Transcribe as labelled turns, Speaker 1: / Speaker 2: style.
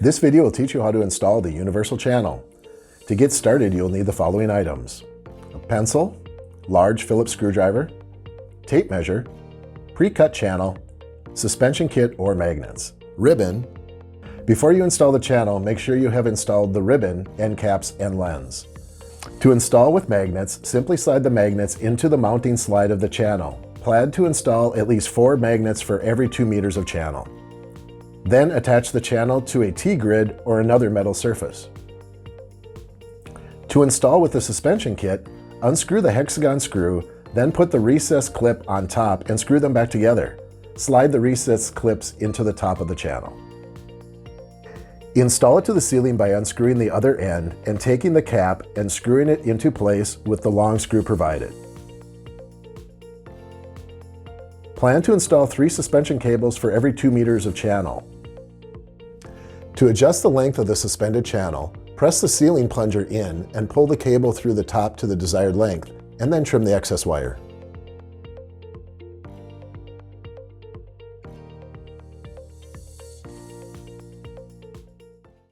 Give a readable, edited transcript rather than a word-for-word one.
Speaker 1: This video will teach you how to install the universal channel. To get started, you'll need the following items: a pencil, large Phillips screwdriver, tape measure, pre-cut channel, suspension kit or magnets, ribbon. Before you install the channel, make sure you have installed the ribbon, end caps, and lens. To install with magnets, simply slide the magnets into the mounting slide of the channel. Plan to install at least 4 magnets for every 2 meters of channel. Then attach the channel to a T-grid or another metal surface. To install with the suspension kit, unscrew the hexagon screw, then put the recessed clip on top and screw them back together. Slide the recessed clips into the top of the channel. Install it to the ceiling by unscrewing the other end and taking the cap and screwing it into place with the long screw provided. Plan to install 3 suspension cables for every 2 meters of channel. To adjust the length of the suspended channel, press the ceiling plunger in and pull the cable through the top to the desired length, and then trim the excess wire.